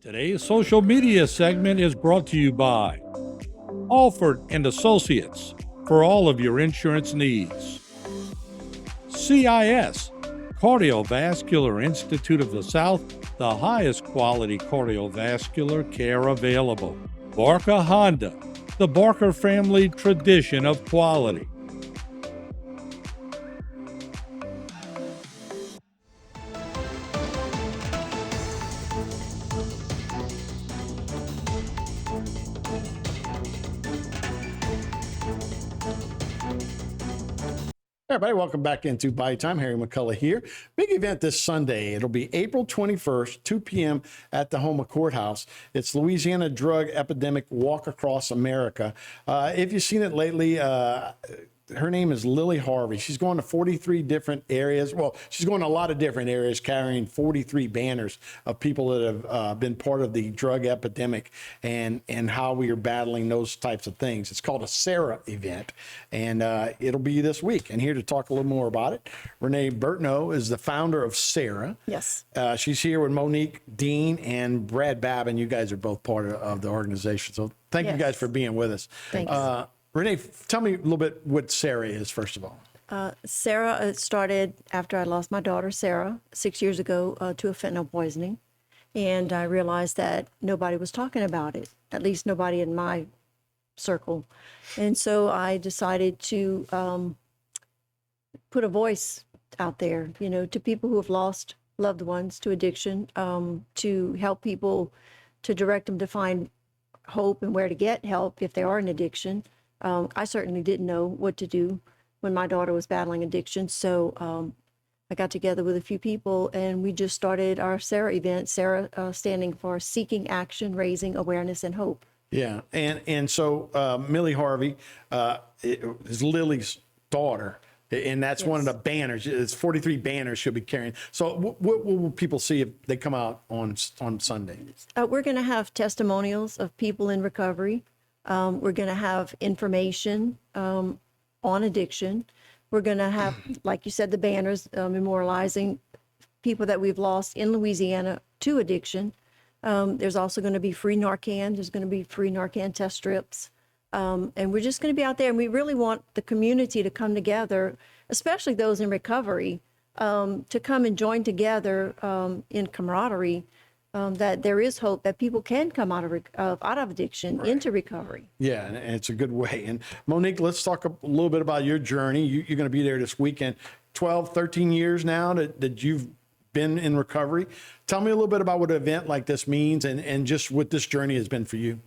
Today's social media segment is brought to you by Alford and Associates for all of your insurance needs. CIS, Cardiovascular Institute of the South, the highest quality cardiovascular care available. Barker Honda, the Barker family tradition of quality. Everybody, welcome back into Bayou Time. Harry McCullough here. Big event this Sunday. It'll be April 21st, 2 p.m. at the Houma Courthouse. It's Louisiana Drug Epidemic Walk Across America. If you've seen it lately, her name is Lily Harvey. She's going to 43 different areas. Well, she's going to a lot of different areas carrying 43 banners of people that have been part of the drug epidemic and how we are battling those types of things. It's called a S.A.R.A.H event, and it'll be this week. And here to talk a little more about it, Renee Bertneau is the founder of S.A.R.A.H. Yes. She's here with Monique Dean and Brad Babin. You guys are both part of the organization. So thank you guys for being with us. Thanks. Renee, tell me a little bit what S.A.R.A.H is, first of all. S.A.R.A.H started after I lost my daughter, Sarah, 6 years ago to a fentanyl poisoning. And I realized that nobody was talking about it, at least nobody in my circle. And so I decided to put a voice out there, you know, to people who have lost loved ones to addiction, to help people, to direct them to find hope and where to get help if they are in addiction. I certainly didn't know what to do when my daughter was battling addiction. So I got together with a few people and we just started our S.A.R.A.H event, S.A.R.A.H standing for Seeking Action, Raising Awareness and Hope. Yeah. And so Millie Harvey is Lily's daughter. And that's one of the banners. It's 43 banners she'll be carrying. So what will people see if they come out on Sunday? We're going to have testimonials of people in recovery. We're going to have information on addiction. We're going to have, like you said, the banners memorializing people that we've lost in Louisiana to addiction. There's also going to be free Narcan. There's going to be free Narcan test strips. And we're just going to be out there. And we really want the community to come together, especially those in recovery, to come and join together in camaraderie. That there is hope that people can come out of addiction into recovery. Yeah, and it's a good way. And Monique, let's talk a little bit about your journey. You're going to be there this weekend. 12, 13 years now that you've been in recovery. Tell me a little bit about what an event like this means and just what this journey has been for you.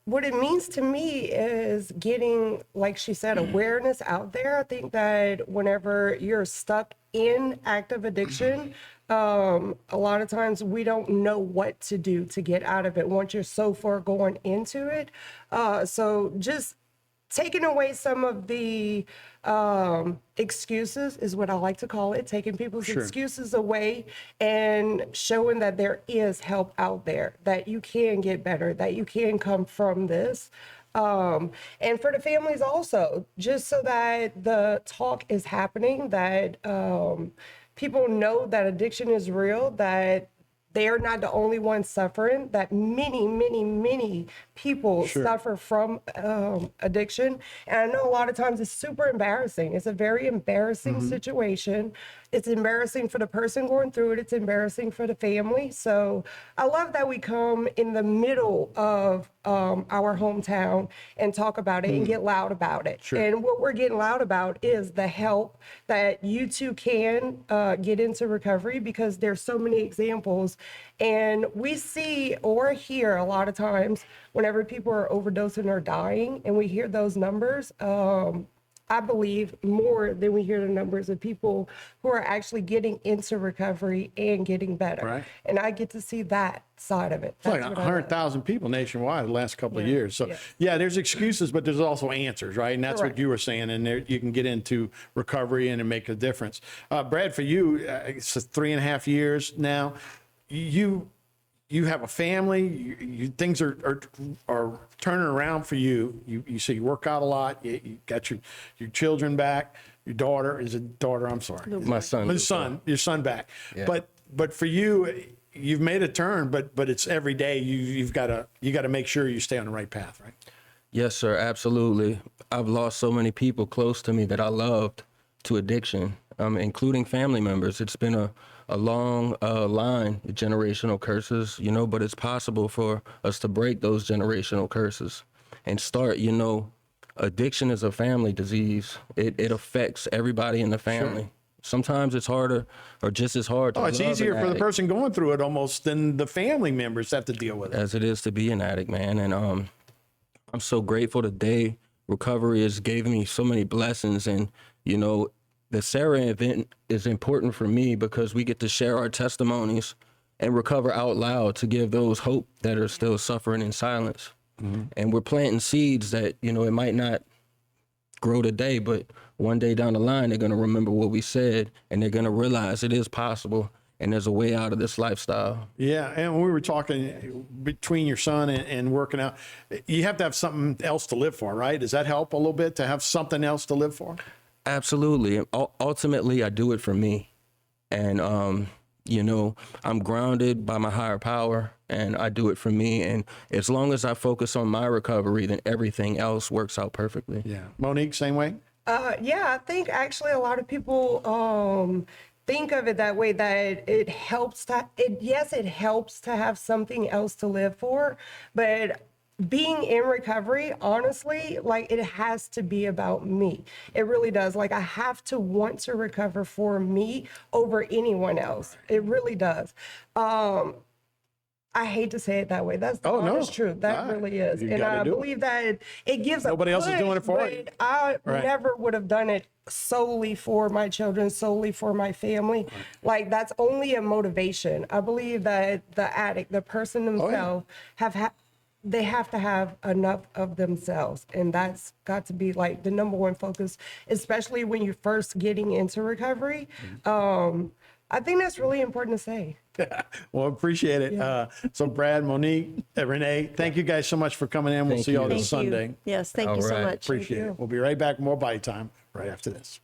What it means to me is getting, like she said, awareness out there. I think that whenever you're stuck in active addiction, a lot of times we don't know what to do to get out of it once you're so far going into it. So just taking away some of the excuses is what I like to call it, taking people's excuses away and showing that there is help out there, that you can get better, that you can come from this. And for the families also, just so that the talk is happening, that people know that addiction is real, that they are not the only ones suffering, that many, many, many people suffer from addiction. And I know a lot of times it's super embarrassing. It's a very embarrassing situation. It's embarrassing for the person going through it. It's embarrassing for the family. So I love that we come in the middle of our hometown and talk about it and get loud about it. And what we're getting loud about is the help that you too can get into recovery, because there's so many examples. And we see or hear a lot of times whenever people are overdosing or dying, and we hear those numbers, I believe more than we hear the numbers of people who are actually getting into recovery and getting better. Right. And I get to see that side of it. It's like 100,000 people nationwide the last couple of years. So yeah, there's excuses, but there's also answers, right? And that's what you were saying. And there you can get into recovery and make a difference. Brad, for you, it's 3.5 years now. You have a family. Things are turning around for you. You say you work out a lot. You got your children back. Your daughter is a daughter. I'm sorry, my son. Your son back. Yeah. But for you, you've made a turn, but it's every day. You got to make sure you stay on the right path, right? Yes, sir, absolutely. I've lost so many people close to me that I loved to addiction, including family members. It's been a long line of generational curses, but it's possible for us to break those generational curses and start, addiction is a family disease. It affects everybody in the family. Sure. Sometimes it's harder or just as hard to it's love easier an for the addict person going through it almost than the family members have to deal with it. as it is to be an addict, man. And I'm so grateful today. Recovery has given me so many blessings. And, the S.A.R.A.H event is important for me because we get to share our testimonies and recover out loud to give those hope that are still suffering in silence. Mm-hmm. And we're planting seeds that, it might not grow today, but one day down the line, they're going to remember what we said and they're going to realize it is possible. And there's a way out of this lifestyle. Yeah, and we were talking between your son and working out, you have to have something else to live for, right? Does that help a little bit to have something else to live for? Absolutely. Ultimately, I do it for me. And, I'm grounded by my higher power and I do it for me. And as long as I focus on my recovery, then everything else works out perfectly. Yeah. Monique, same way? Yeah, I think actually a lot of people think of it that way, that it helps to have something else to live for, but being in recovery, honestly, like it has to be about me. It really does. Like I have to want to recover for me over anyone else. It really does. I hate to say it that way. That's the honest truth. That really is. And I believe that it gives nobody else is doing it for you. I never would have done it solely for my children, solely for my family. Right. Like that's only a motivation. I believe that the addict, the person themselves, they have to have enough of themselves. And that's got to be like the number one focus, especially when you're first getting into recovery. I think that's really important to say. Well, appreciate it. Yeah. So Brad, Monique, Renee, thank you guys so much for coming in. We'll see you all this Sunday. Yes, thank you so much. Appreciate it. We'll be right back. More Bite Time right after this.